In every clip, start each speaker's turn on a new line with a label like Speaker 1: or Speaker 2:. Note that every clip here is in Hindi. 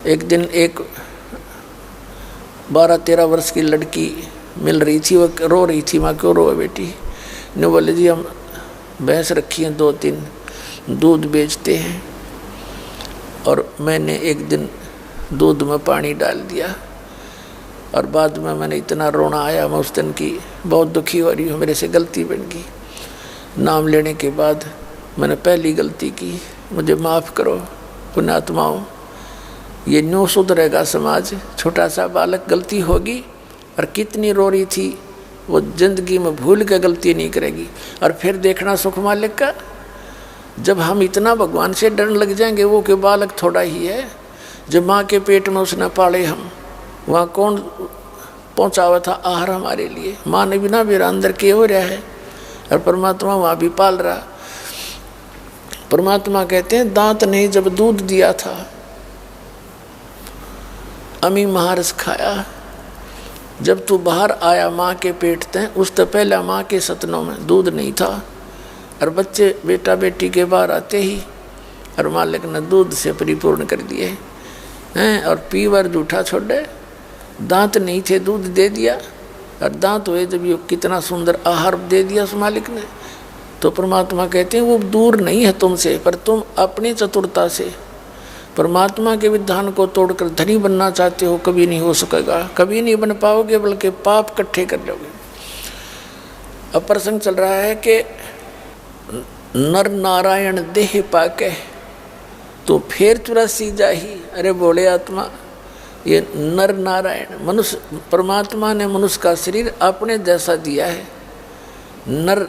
Speaker 1: एक दिन एक 12-13 वर्ष की लड़की मिल रही थी, वो रो रही थी। माँ क्यों रो बेटी? ने बोले जी हम भैंस रखी हैं 2-3, दूध बेचते हैं और मैंने एक दिन दूध में पानी डाल दिया और बाद में मैंने इतना रोना आया, मैं उस दिन की बहुत दुखी हो रही हूँ, मेरे से गलती बन गई। नाम लेने के बाद मैंने पहली गलती की, मुझे माफ़ करो पुण्यात्माओं। ये न्यू सुधरेगा समाज। छोटा सा बालक गलती होगी और कितनी रो रही थी, वो जिंदगी में भूल के गलती नहीं करेगी। और फिर देखना सुख मालिक का, जब हम इतना भगवान से डरने लग जाएंगे, वो के बालक थोड़ा ही है। जब माँ के पेट में उसने पाले हम, वहाँ कौन पहुँचावा था आहार हमारे लिए? माँ ने बिना मेरा अंदर किए हो रहा है और परमात्मा वहाँ भी पाल रहा। परमात्मा कहते हैं दांत ने जब दूध दिया था, अमी महारस खाया। जब तू बाहर आया माँ के पेट से, उस तो पहले माँ के सतनों में दूध नहीं था और बच्चे बेटा बेटी के बाहर आते ही और मालिक ने दूध से परिपूर्ण कर दिए हैं। और पीवर जूठा छोड़े, दांत नहीं थे दूध दे दिया और दांत हुए जब ये कितना सुंदर आहार दे दिया उस मालिक ने। तो परमात्मा कहते हैं वो दूर नहीं है तुमसे, पर तुम अपनी चतुरता से परमात्मा के विधान को तोड़कर धनी बनना चाहते हो, कभी नहीं हो सकेगा, कभी नहीं बन पाओगे, बल्कि पाप इकट्ठे कर लोगे। अब प्रसंग चल रहा है कि नर नारायण देह पाके तो फिर 84 जाही। अरे बोले आत्मा, ये नर नारायण मनुष्य, परमात्मा ने मनुष्य का शरीर अपने जैसा दिया है। नर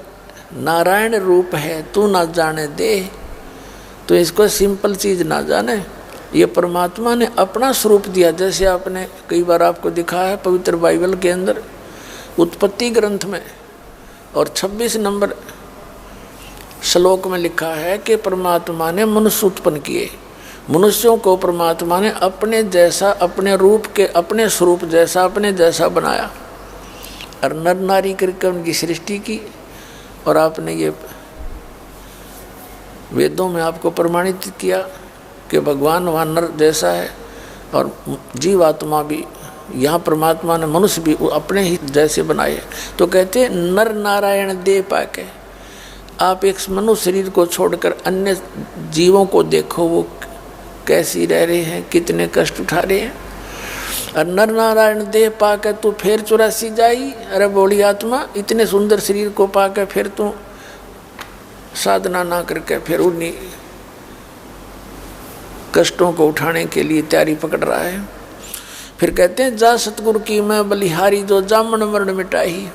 Speaker 1: नारायण रूप है, तू ना जाने दे। तो इसको सिंपल चीज ना जाने, ये परमात्मा ने अपना स्वरूप दिया। जैसे आपने कई बार आपको दिखा है पवित्र बाइबल के अंदर उत्पत्ति ग्रंथ में और 26 नंबर श्लोक में लिखा है कि परमात्मा ने मनुष्य उत्पन्न किए। मनुष्यों को परमात्मा ने अपने जैसा, अपने रूप के, अपने स्वरूप जैसा, अपने जैसा बनाया और नर नारी करके उनकी सृष्टि की। और आपने ये वेदों में आपको प्रमाणित किया कि भगवान वहाँ नर जैसा है और जीवात्मा भी, यहाँ परमात्मा ने मनुष्य भी अपने ही जैसे बनाए। तो कहते हैं नर नारायण दे पाके। आप एक मनुष्य शरीर को छोड़कर अन्य जीवों को देखो, वो कैसी रह रहे हैं, कितने कष्ट उठा रहे हैं। और नर नारायण देह पाके तू फिर 84 जाई। अरे बोली आत्मा, इतने सुंदर शरीर को पाके फिर तू साधना ना करके फिर उन्हीं कष्टों को उठाने के लिए तैयारी पकड़ रहा है। फिर कहते हैं जा सतगुरु की मैं बलिहारी, जो जामन मरण मिटाही।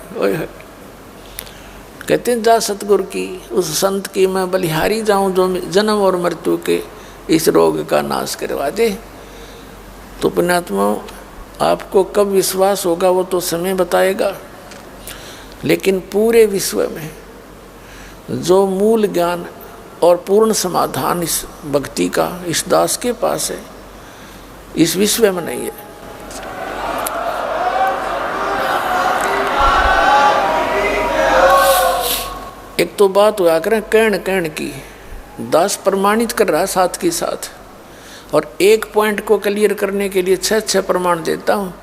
Speaker 1: कहते हैं जा सतगुरु की, उस संत की मैं बलिहारी जाऊं जो जन्म और मृत्यु के इस रोग का नाश करवा दे। तो पुण्यात्मा, आपको कब विश्वास होगा वो तो समय बताएगा, लेकिन पूरे विश्व में जो मूल ज्ञान और पूर्ण समाधान इस भक्ति का इस दास के पास है, इस विश्व में नहीं है। एक तो बात हुआ करें कहन की, दास प्रमाणित कर रहा है साथ के साथ, और एक पॉइंट को क्लियर करने के लिए 6 प्रमाण देता हूँ।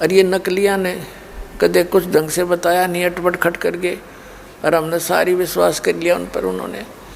Speaker 1: और ये नकलिया ने कदे कुछ ढंग से बताया नहीं, अटपट खट करके, और हमने सारी विश्वास कर लिया उन पर। उन्होंने